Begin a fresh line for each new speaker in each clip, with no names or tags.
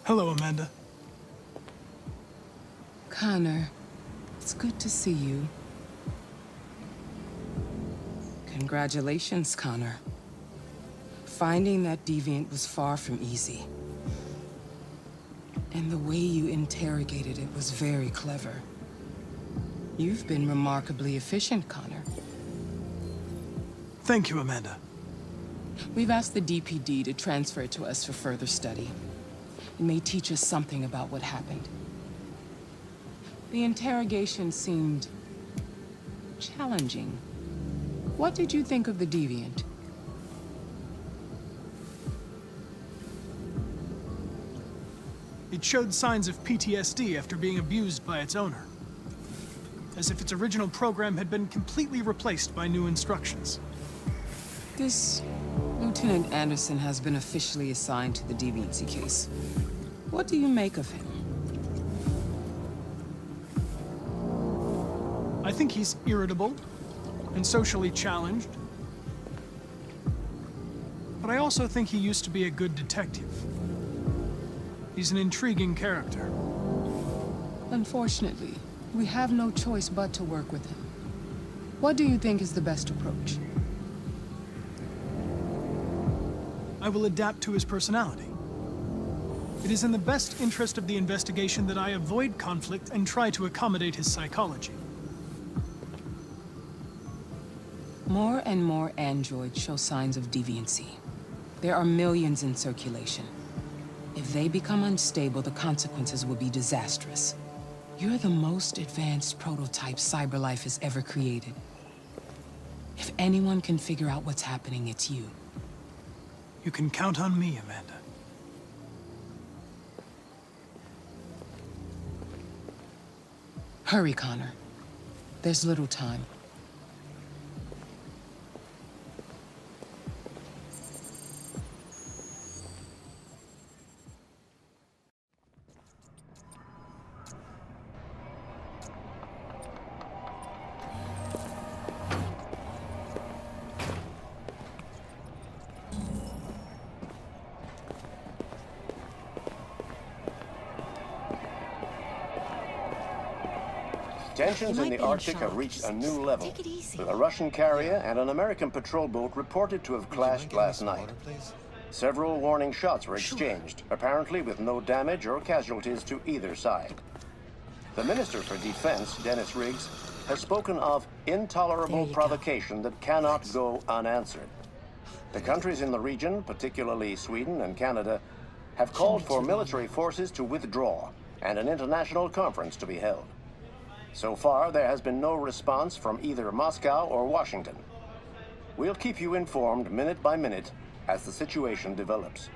Hello, Amanda.
Connor, it's good to see you. Congratulations, Connor. Finding that deviant was far from easy. And the way you interrogated it was very clever. You've been remarkably efficient, Connor.
Thank you, Amanda.
We've asked the DPD to transfer it to us for further study. It may teach us something about what happened. The interrogation seemed challenging. What did you think of the deviant?
It showed signs of PTSD after being abused by its owner. As if its original program had been completely replaced by new instructions.
This Lieutenant Anderson has been officially assigned to the deviancy case. What do you make of him?
I think he's irritable and socially challenged. But I also think he used to be a good detective. He's an intriguing character.
Unfortunately, we have no choice but to work with him. What do you think is the best approach?
I will adapt to his personality. It is in the best interest of the investigation that I avoid conflict and try to accommodate his psychology.
More and more androids show signs of deviancy. There are millions in circulation. If they become unstable, the consequences will be disastrous. You're the most advanced prototype CyberLife has ever created. If anyone can figure out what's happening, it's you.
You can count on me, Amanda.
Hurry, Connor. There's little time.
Tensions in the Arctic have reached a new level. A Russian carrier and an American patrol boat reported to have clashed last night. Several warning shots were exchanged, apparently with no damage or casualties to either side. The Minister for Defense, Dennis Riggs, has spoken of intolerable provocation that cannot go unanswered. The countries in the region, particularly Sweden and Canada, have called for military forces to withdraw and an international conference to be held. So far, there has been no response from either Moscow or Washington. We'll keep you informed minute by minute as the situation develops.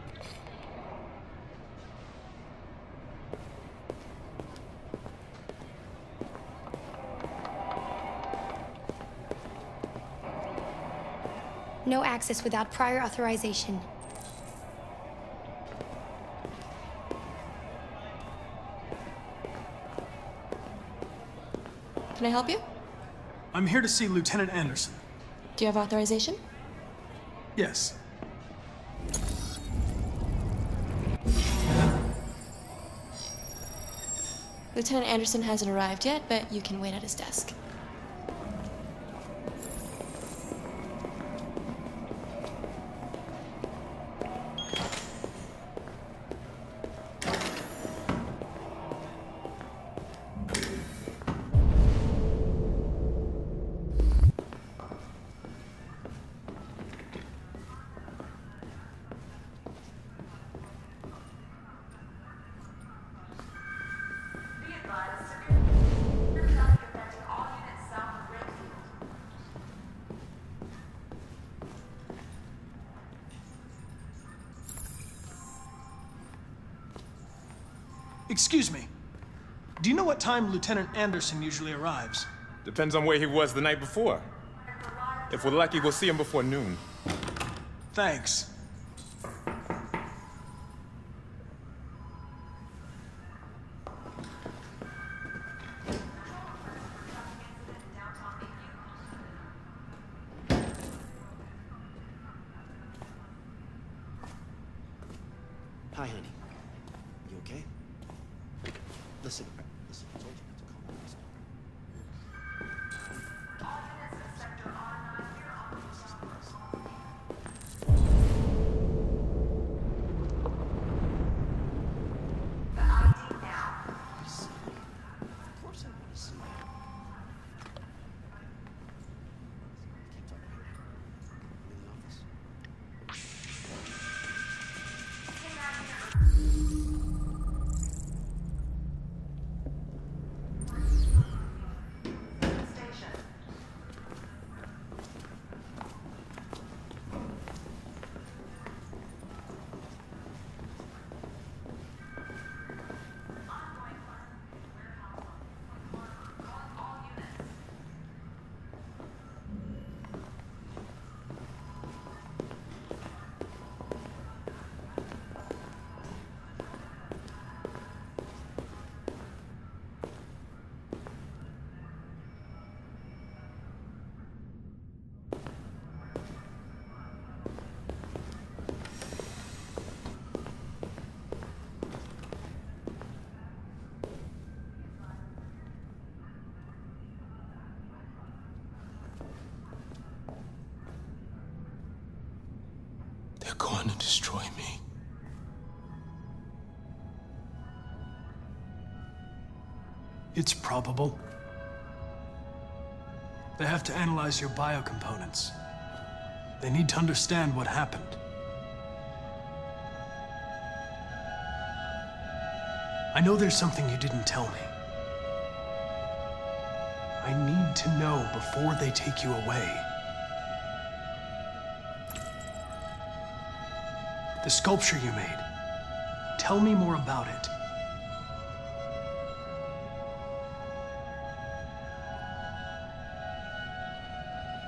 No access without prior authorization.
Can I help you?
I'm here to see Lieutenant Anderson.
Do you have authorization?
Yes.
Lieutenant Anderson hasn't arrived yet, but you can wait at his desk.
Excuse me. Do you know what time Lieutenant Anderson usually arrives?
Depends on where he was the night before. If we're lucky, we'll see him before noon.
Thanks.
Hi, honey. You Listen, listen, I told you not to call me this. Of course I want to see you. Keep talking. I'm in the office.
They're going to destroy me.
It's probable. They have to analyze your biocomponents. They need to understand what happened. I know there's something you didn't tell me. I need to know before they take you away. The sculpture you made. Tell me more about it.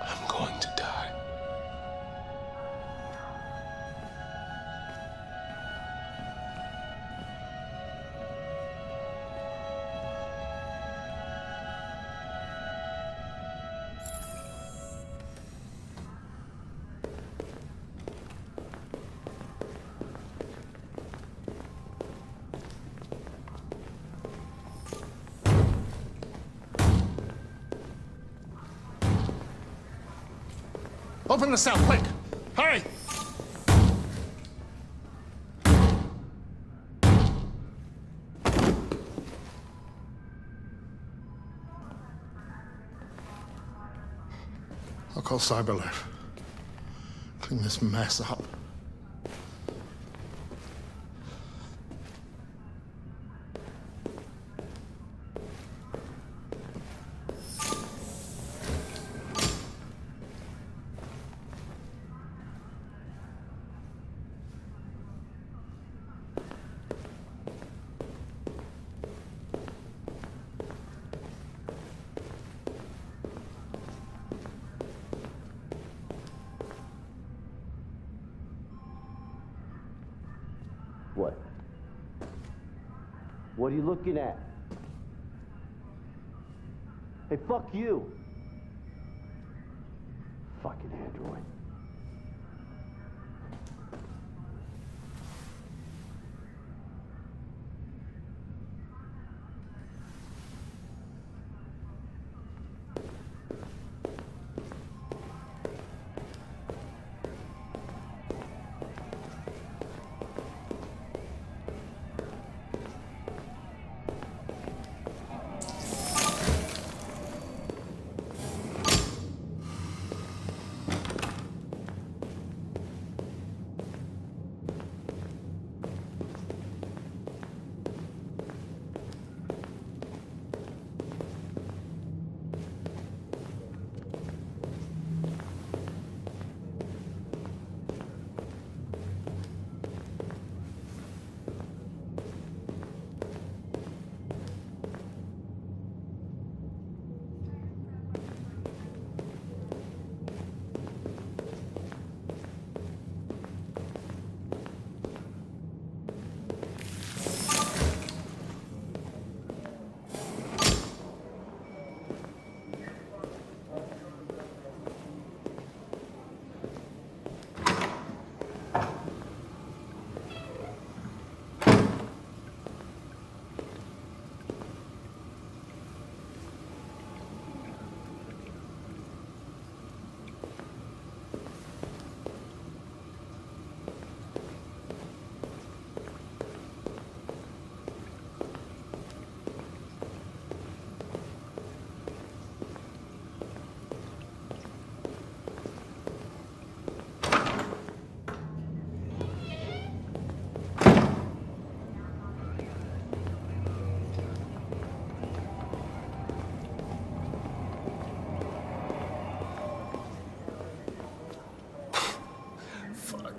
I'm going to die.
Open the cell, quick! Hurry! I'll call CyberLife. Clean this mess up.
What? What are you looking at? Hey, fuck you! Fucking android.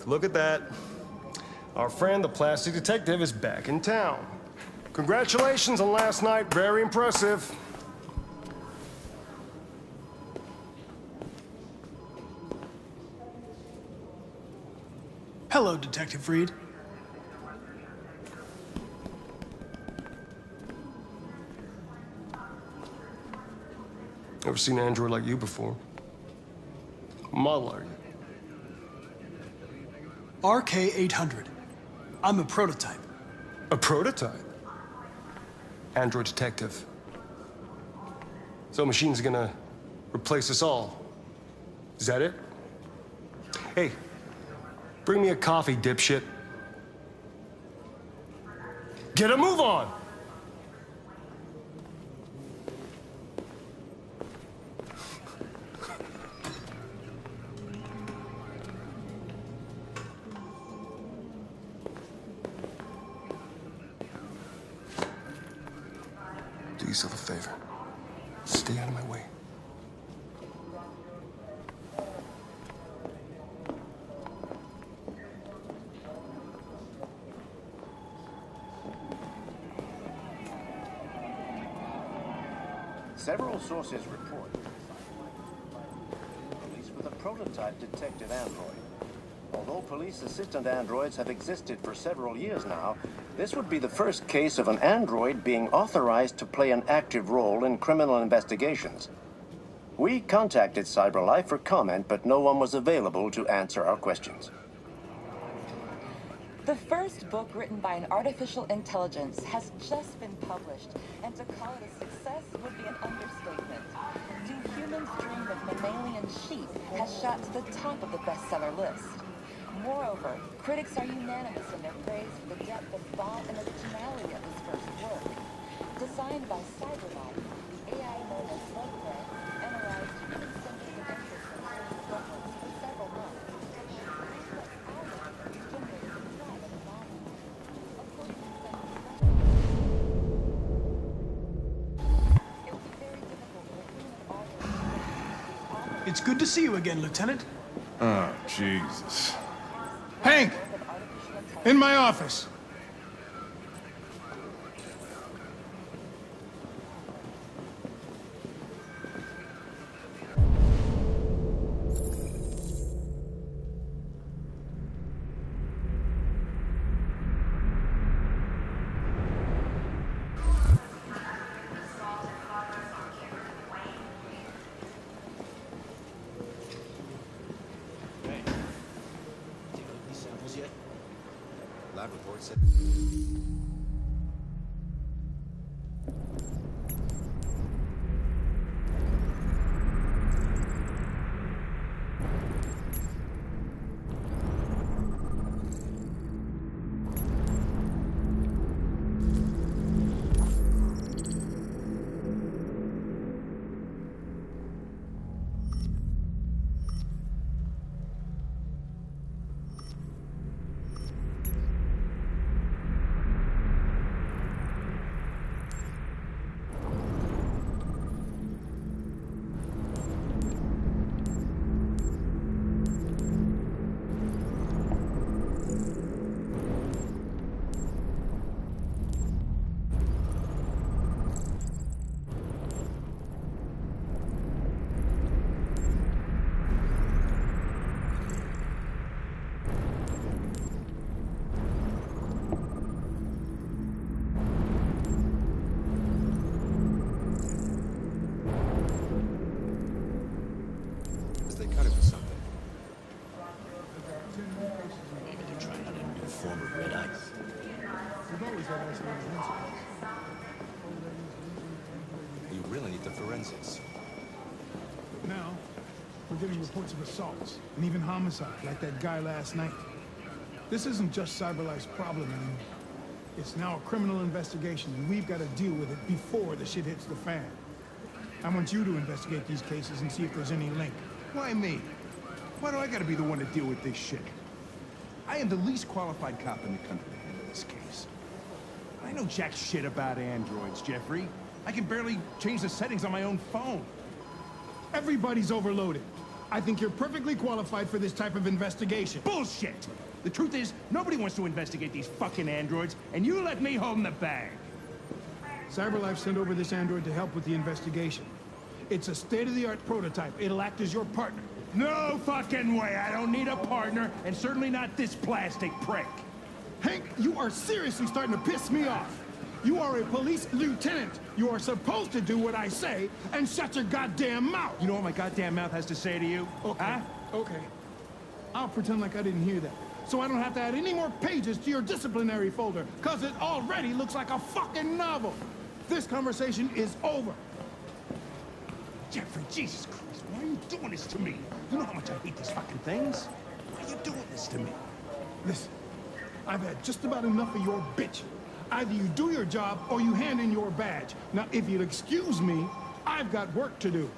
look at that. Our friend, the plastic detective, is back in town. Congratulations on last night. Very impressive.
Hello, Detective Reed.
Never seen an android like you before. What model are you?
RK-800. I'm a prototype.
A prototype? Android detective. So machine's gonna replace us all. Is that it? Hey, bring me a coffee, dipshit. Get a move on! Do yourself a favor. Stay out of my way.
Several sources report police with a prototype detected android. Although police assistant androids have existed for several years now, this would be the first case of an android being authorized to play an active role in criminal investigations. We contacted CyberLife for comment, but no one was available to answer our questions.
The first book written by an artificial intelligence has just been published, and to call it a success would be an understatement. Do Humans Dream of Mammalian Sheep has shot to the top of the bestseller list. Moreover, critics are unanimous in their praise for the depth of thought and originality of this first work. Designed by CyberLife, the AI known as Slowthread analyzed human symbols of interest in search reference for several months.
It's good to see you again, Lieutenant.
Oh, Jesus.
Hank! In my office.
Lab report said. You really need the forensics.
Now, we're getting reports of assaults and even homicide, like that guy last night. This isn't just CyberLife's problem anymore. It's now a criminal investigation, and we've got to deal with it before the shit hits the fan. I want you to investigate these cases and see if there's any link.
Why me? Why do I gotta be the one to deal with this shit? I am the least qualified cop in the country to handle this case. I know jack shit about androids, Jeffrey. I can barely change the settings on my own phone.
Everybody's overloaded. I think you're perfectly qualified for this type of investigation.
Bullshit! The truth is, nobody wants to investigate these fucking androids, and you let me hold the bag.
CyberLife sent over this android to help with the investigation. It's a state-of-the-art prototype. It'll act as your partner.
No fucking way! I don't need a partner, and certainly not this plastic prick.
Hank, you are seriously starting to piss me off. You are a police lieutenant. You are supposed to do what I say and shut your goddamn mouth.
You know what my goddamn mouth has to say to you?
Okay.
Huh?
Okay. I'll pretend like I didn't hear that. So I don't have to add any more pages to your disciplinary folder, because it already looks like a fucking novel. This conversation is over.
Jeffrey, Jesus Christ, why are you doing this to me? You know how much I hate these fucking things. Why are you doing this to me?
Listen, I've had just about enough of your bitch. Either you do your job or you hand in your badge. Now, if you'll excuse me, I've got work to do.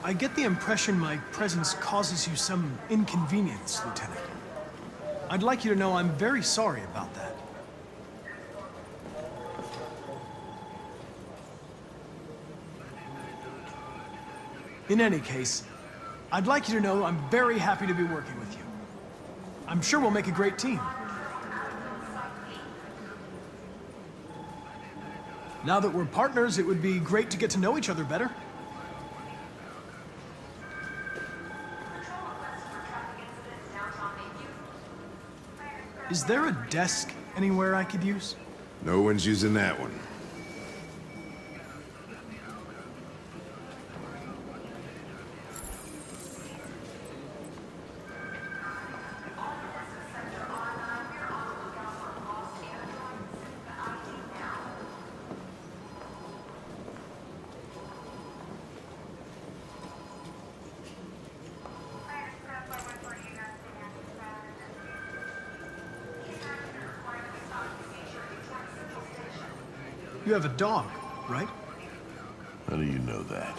I get the impression my presence causes you some inconvenience, Lieutenant. I'd like you to know I'm very sorry about that. In any case, I'd like you to know I'm very happy to be working with you. I'm sure we'll make a great team. Now that we're partners, it would be great to get to know each other better. Is there a desk anywhere I could use?
No one's using that one.
You have a dog, right?
How do you know that?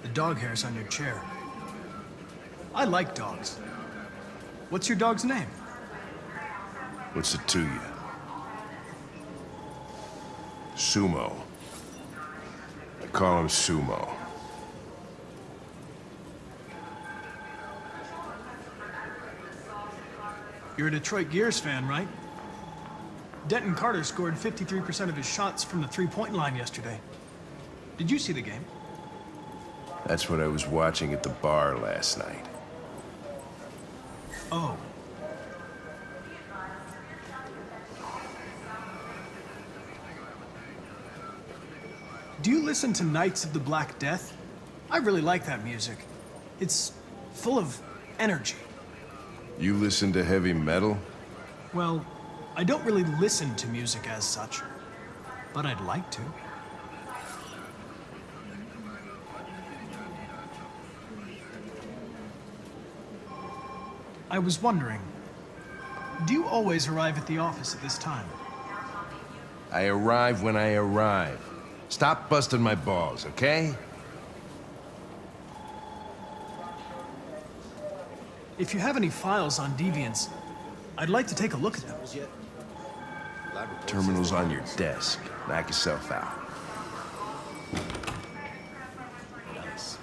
The dog hair's on your chair. I like dogs. What's your dog's name?
What's it to you? Sumo. I call him Sumo.
You're a Detroit Gears fan, right? Denton Carter scored 53% of his shots from the three-point line yesterday. Did you see the game?
That's what I was watching at the bar last night.
Oh. Do you listen to Knights of the Black Death? I really like that music. It's full of energy.
You listen to heavy metal?
Well, I don't really listen to music as such, but I'd like to. I was wondering, do you always arrive at the office at this time?
I arrive when I arrive. Stop busting my balls, okay?
If you have any files on deviants, I'd like to take a look at them.
Terminal's on your desk. Knock yourself out.
Nice.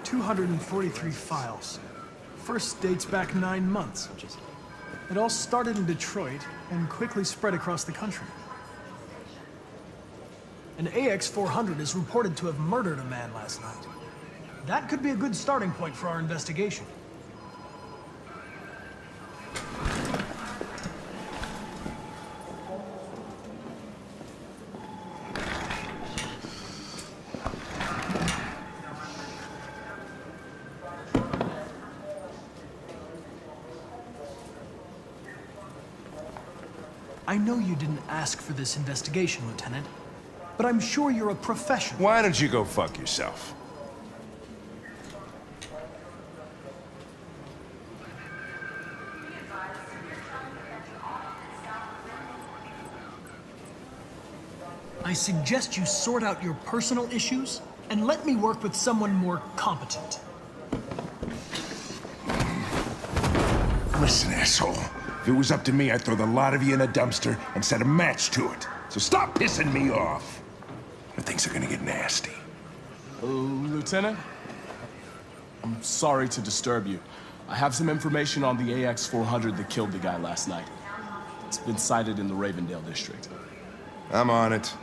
$243 files. First dates back 9 months. It all started in Detroit and quickly spread across the country. An AX-400 is reported to have murdered a man last night. That could be a good starting point for our investigation. I know you didn't ask for this investigation, Lieutenant, but I'm sure you're a professional.
Why don't you go fuck yourself?
I suggest you sort out your personal issues and let me work with someone more competent.
Listen, asshole. If it was up to me, I'd throw the lot of you in a dumpster and set a match to it. So stop pissing me off. Or things are gonna get nasty.
Lieutenant? I'm sorry to disturb you. I have some information on the AX-400 that killed the guy last night. It's been sighted in the Ravendale district.
I'm on it.